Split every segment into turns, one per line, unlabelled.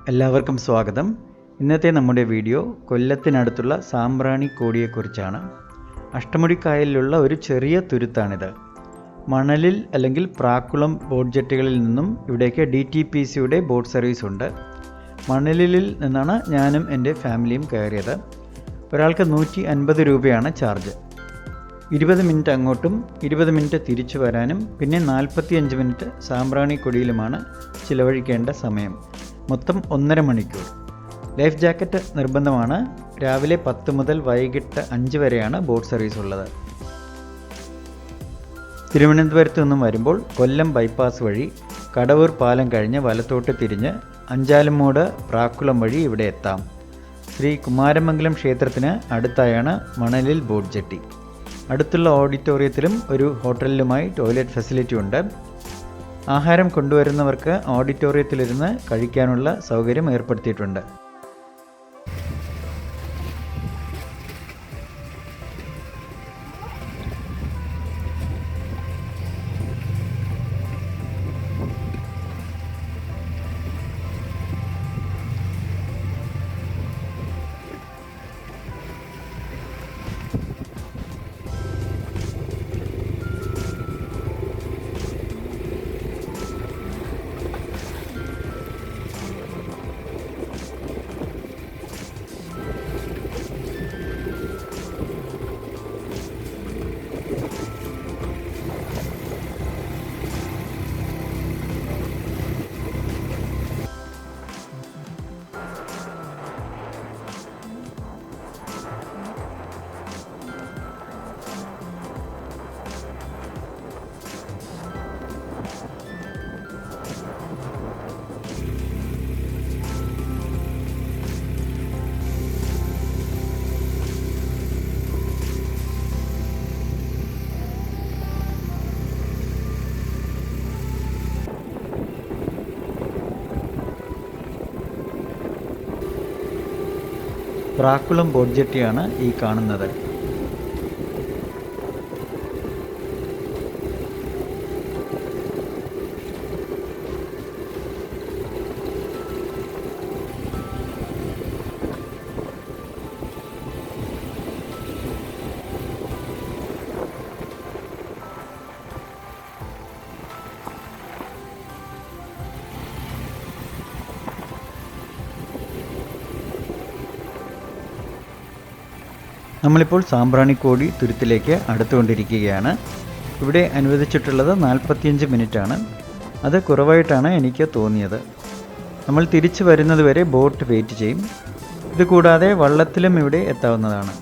എല്ലാവർക്കും സ്വാഗതം. ഇന്നത്തെ നമ്മുടെ വീഡിയോ കൊല്ലത്തിനടുത്തുള്ള സാമ്പ്രാണിക്കോടിയെക്കുറിച്ചാണ്. അഷ്ടമുടിക്കായലിലുള്ള ഒരു ചെറിയ തുരുത്താണിത്. മണലിൽ അല്ലെങ്കിൽ പ്രാക്കുളം ബോട്ട് ജെട്ടികളിൽ നിന്നും ഇവിടേക്ക് DTPCയുടെ ബോട്ട് സർവീസ് ഉണ്ട്. മണലിൽ നിന്നാണ് ഞാനും എൻ്റെ ഫാമിലിയും കയറിയത്. ഒരാൾക്ക് 150 രൂപയാണ് ചാർജ്. 20 മിനിറ്റ് അങ്ങോട്ടും 20 മിനിറ്റ് തിരിച്ചു വരാനും പിന്നെ 45 മിനിറ്റ് സാമ്പ്രാണിക്കൊടിയിലുമാണ് ചിലവഴിക്കേണ്ട സമയം. മൊത്തം 1.5 മണിക്കൂർ. ലൈഫ് ജാക്കറ്റ് നിർബന്ധമാണ്. രാവിലെ 10 മുതൽ വൈകിട്ട് 5 വരെയാണ് ബോട്ട് സർവീസ് ഉള്ളത്. തിരുവനന്തപുരത്ത് നിന്നും വരുമ്പോൾ കൊല്ലം ബൈപ്പാസ് വഴി കടവൂർ പാലം കഴിഞ്ഞ് വലത്തോട്ട് തിരിഞ്ഞ് അഞ്ചാലുമൂട് പ്രാക്കുളം വഴി ഇവിടെ എത്താം. ശ്രീ കുമാരമംഗലം ക്ഷേത്രത്തിന് അടുത്തായാണ് മണലിൽ ബോട്ട് ജെട്ടി. അടുത്തുള്ള ഓഡിറ്റോറിയത്തിലും ഒരു ഹോട്ടലിലുമായി ടോയ്ലറ്റ് ഫെസിലിറ്റി ഉണ്ട്. ആഹാരം കൊണ്ടുവരുന്നവർക്ക് ഓഡിറ്റോറിയത്തിലിരുന്ന് കഴിക്കാനുള്ള സൗകര്യം ഏർപ്പെടുത്തിയിട്ടുണ്ട്. പ്രാക്കുളം ബോട്ട് ജെട്ടിയാണ് ഈ കാണുന്നത്. നമ്മളിപ്പോൾ സാമ്പ്രാണിക്കോടി തുരുത്തിലേക്ക് അടുത്തുകൊണ്ടിരിക്കുകയാണ്. ഇവിടെ അനുവദിച്ചിട്ടുള്ളത് 45 മിനിറ്റാണ്. അത് കുറവായിട്ടാണ് എനിക്ക് തോന്നിയത്. നമ്മൾ തിരിച്ചു വരുന്നത് വരെ ബോട്ട് വെയിറ്റ് ചെയ്യും. ഇത് കൂടാതെ വള്ളത്തിലും ഇവിടെ എത്താവുന്നതാണ്.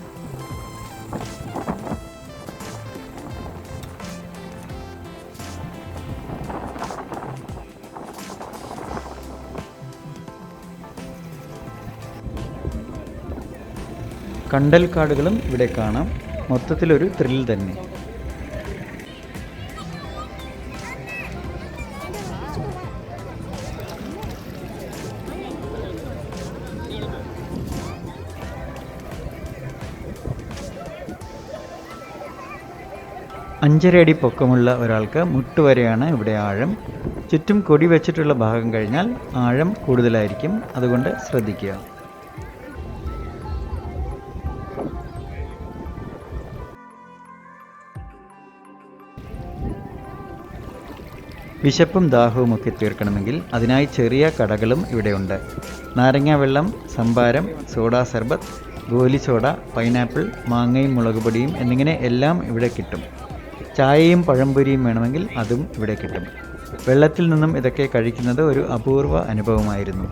കണ്ടൽക്കാടുകളും ഇവിടെ കാണാം. മൊത്തത്തിലൊരു ത്രിൽ തന്നെ. അഞ്ചര അടി പൊക്കമുള്ള ഒരാൾക്ക് മുട്ടുവരെയാണ് ഇവിടെ ആഴം. ചുറ്റും കൊടി വെച്ചിട്ടുള്ള ഭാഗം കഴിഞ്ഞാൽ ആഴം കൂടുതലായിരിക്കും. അതുകൊണ്ട് ശ്രദ്ധിക്കുക. വിശപ്പും ദാഹവുമൊക്കെ തീർക്കണമെങ്കിൽ അതിനായി ചെറിയ കടകളും ഇവിടെയുണ്ട്. നാരങ്ങ വെള്ളം, സംഭാരം, സോഡാ സർബത്ത്, ഗോലി സോഡ, പൈനാപ്പിൾ, മാങ്ങയും മുളകുപൊടിയും എന്നിങ്ങനെ എല്ലാം ഇവിടെ കിട്ടും. ചായയും പഴംപൊരിയും വേണമെങ്കിൽ അതും ഇവിടെ കിട്ടും. വെള്ളത്തിൽ നിന്നും ഇതൊക്കെ കഴിക്കുന്നത് ഒരു അപൂർവ അനുഭവമായിരുന്നു.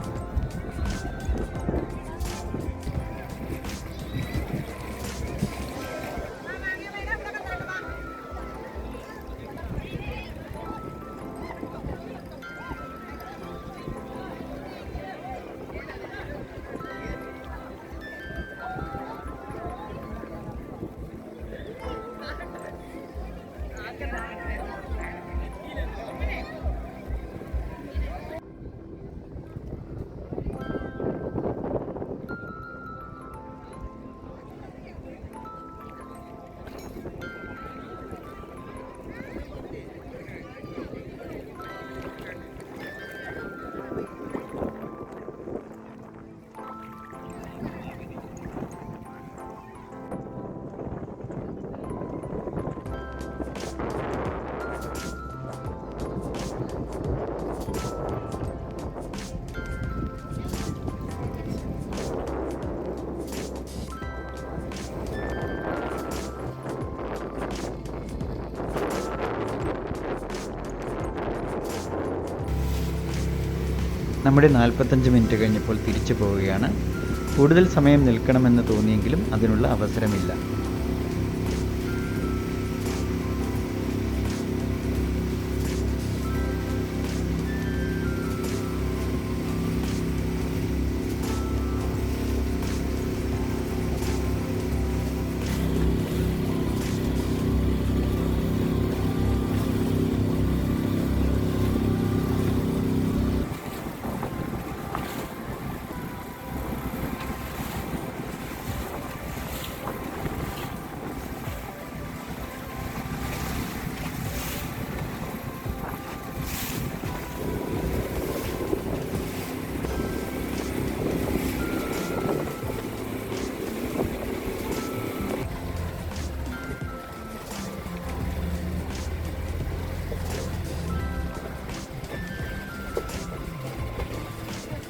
നമ്മുടെ 45 മിനിറ്റ് കഴിഞ്ഞപ്പോൾ തിരിച്ചു പോവുകയാണ്. കൂടുതൽ സമയം നിൽക്കണമെന്ന് തോന്നിയെങ്കിലും അതിനുള്ള അവസരമില്ല.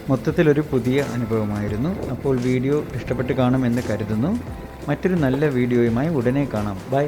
മൊത്തത്തിലൊരു പുതിയ അനുഭവമായിരുന്നു. അപ്പോൾ വീഡിയോ ഇഷ്ടപ്പെട്ട് കാണുമെന്ന് കരുതുന്നു. മറ്റൊരു നല്ല വീഡിയോയുമായി ഉടനെ കാണാം. ബൈ.